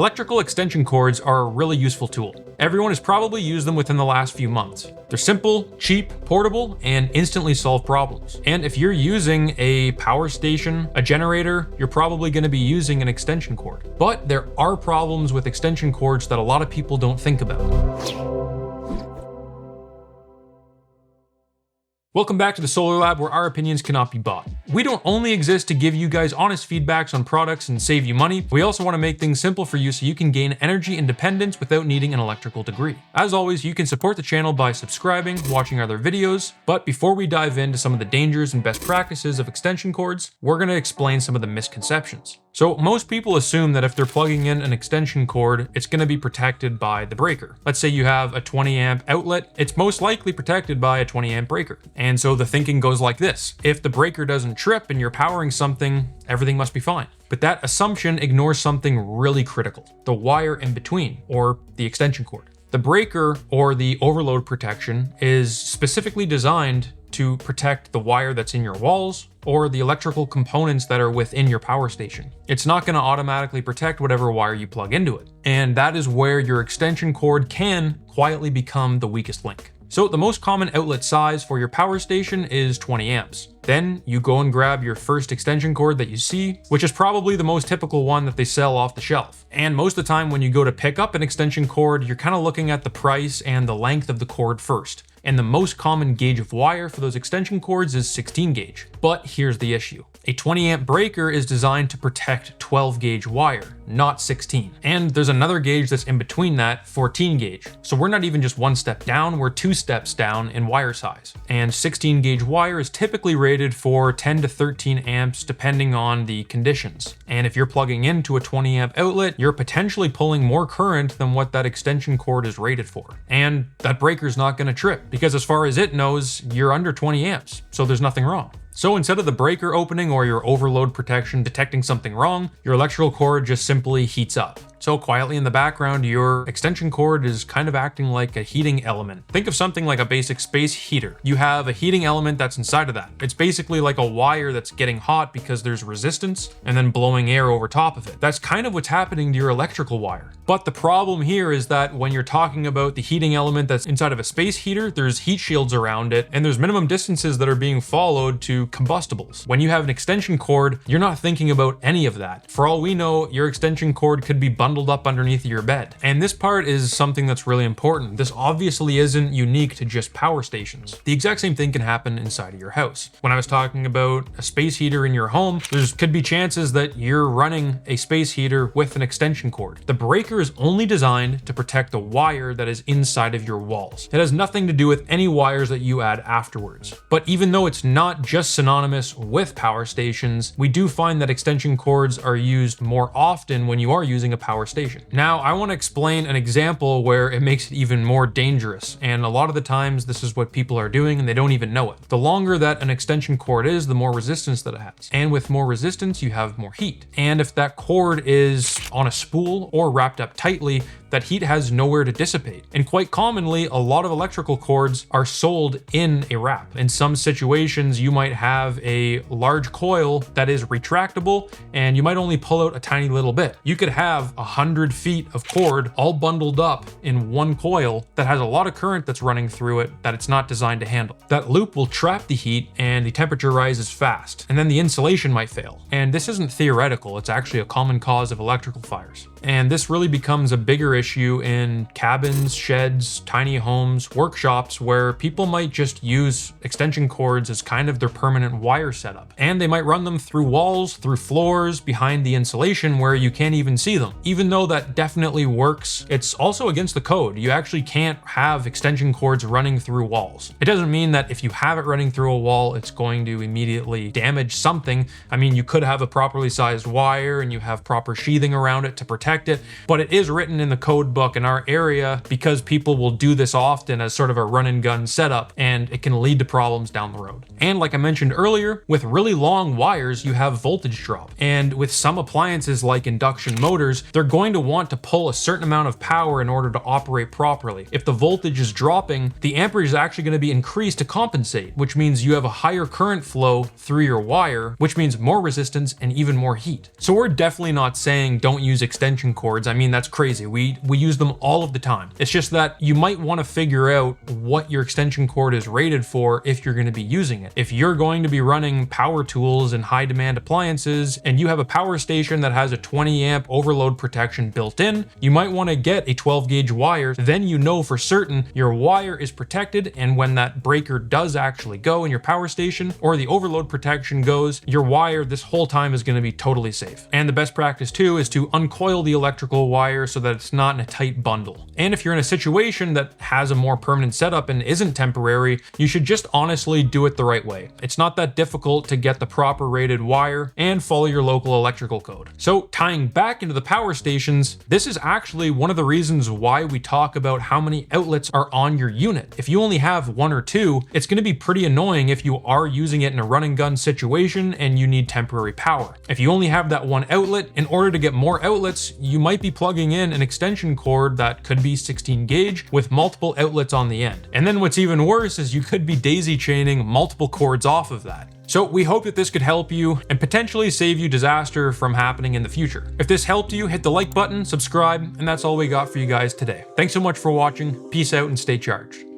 Electrical extension cords are a really useful tool. Everyone has probably used them within the last few months. They're simple, cheap, portable, and instantly solve problems. And if you're using a power station, a generator, you're probably going to be using an extension cord. But there are problems with extension cords that a lot of people don't think about. Welcome back to the Solar Lab, where our opinions cannot be bought. We don't only exist to give you guys honest feedbacks on products and save you money, we also want to make things simple for you so you can gain energy independence without needing an electrical degree. As always, you can support the channel by subscribing, watching other videos, but before we dive into some of the dangers and best practices of extension cords, we're going to explain some of the misconceptions. So most people assume that if they're plugging in an extension cord, it's going to be protected by the breaker. Let's say you have a 20 amp outlet, it's most likely protected by a 20 amp breaker. And so the thinking goes like this: if the breaker doesn't trip and you're powering something, everything must be fine. But that assumption ignores something really critical: the wire in between, or the extension cord. The breaker, or the overload protection, is specifically designed to protect the wire that's in your walls or the electrical components that are within your power station. It's not going to automatically protect whatever wire you plug into it. And that is where your extension cord can quietly become the weakest link. So the most common outlet size for your power station is 20 amps. Then you go and grab your first extension cord that you see, which is probably the most typical one that they sell off the shelf. And most of the time when you go to pick up an extension cord, you're kind of looking at the price and the length of the cord first. And the most common gauge of wire for those extension cords is 16 gauge. But here's the issue. A 20 amp breaker is designed to protect 12 gauge wire, not 16. And there's another gauge that's in between that, 14 gauge. So we're not even just one step down, we're two steps down in wire size. And 16 gauge wire is typically rated for 10 to 13 amps depending on the conditions. And if you're plugging into a 20 amp outlet, you're potentially pulling more current than what that extension cord is rated for. And that breaker's not going to trip, because as far as it knows, you're under 20 amps, so there's nothing wrong. So instead of the breaker opening or your overload protection detecting something wrong, your electrical cord just simply heats up. So quietly in the background, your extension cord is kind of acting like a heating element. Think of something like a basic space heater. You have a heating element that's inside of that. It's basically like a wire that's getting hot because there's resistance and then blowing air over top of it. That's kind of what's happening to your electrical wire. But the problem here is that when you're talking about the heating element that's inside of a space heater, there's heat shields around it, and there's minimum distances that are being followed to combustibles. When you have an extension cord, you're not thinking about any of that. For all we know, your extension cord could be bundled up underneath your bed. And this part is something that's really important. This obviously isn't unique to just power stations. The exact same thing can happen inside of your house. When I was talking about a space heater in your home, could be chances that you're running a space heater with an extension cord. The breaker is only designed to protect the wire that is inside of your walls. It has nothing to do with any wires that you add afterwards. But even though it's not just synonymous with power stations, we do find that extension cords are used more often when you are using a power station. Now, I want to explain an example where it makes it even more dangerous, and a lot of the times this is what people are doing and they don't even know it. The longer that an extension cord is, the more resistance that it has. And with more resistance, you have more heat. And if that cord is on a spool or wrapped up tightly, that heat has nowhere to dissipate. And quite commonly, a lot of electrical cords are sold in a wrap. In some situations, you might have a large coil that is retractable, and you might only pull out a tiny little bit. You could have 100 feet of cord all bundled up in one coil that has a lot of current that's running through it that it's not designed to handle. That loop will trap the heat and the temperature rises fast, and then the insulation might fail. And this isn't theoretical, it's actually a common cause of electrical fires. And this really becomes a bigger issue in cabins, sheds, tiny homes, workshops, where people might just use extension cords as kind of their permanent wire setup. And they might run them through walls, through floors, behind the insulation where you can't even see them. Even though that definitely works, it's also against the code. You actually can't have extension cords running through walls. It doesn't mean that if you have it running through a wall, it's going to immediately damage something. I mean, you could have a properly sized wire and you have proper sheathing around it to protect it, but it is written in the code book in our area because people will do this often as sort of a run and gun setup, and it can lead to problems down the road. And like I mentioned earlier, with really long wires, you have voltage drop. And with some appliances like induction motors, they're going to want to pull a certain amount of power in order to operate properly. If the voltage is dropping, the amperage is actually going to be increased to compensate, which means you have a higher current flow through your wire, which means more resistance and even more heat. So we're definitely not saying don't use extension extension cords. I mean, that's crazy. We use them all of the time. It's just that you might want to figure out what your extension cord is rated for if you're going to be using it. If you're going to be running power tools and high demand appliances and you have a power station that has a 20 amp overload protection built in, you might want to get a 12 gauge wire. Then you know for certain your wire is protected, and when that breaker does actually go in your power station or the overload protection goes, your wire this whole time is going to be totally safe. And the best practice too is to uncoil the electrical wire so that it's not in a tight bundle. And if you're in a situation that has a more permanent setup and isn't temporary, you should just honestly do it the right way. It's not that difficult to get the proper rated wire and follow your local electrical code. So tying back into the power stations, this is actually one of the reasons why we talk about how many outlets are on your unit. If you only have one or two, it's going to be pretty annoying if you are using it in a run and gun situation and you need temporary power. If you only have that one outlet, in order to get more outlets, you might be plugging in an extension cord that could be 16 gauge with multiple outlets on the end. And then what's even worse is you could be daisy chaining multiple cords off of that. So we hope that this could help you and potentially save you disaster from happening in the future. If this helped you, hit the like button, subscribe, and that's all we got for you guys today. Thanks so much for watching. Peace out and stay charged.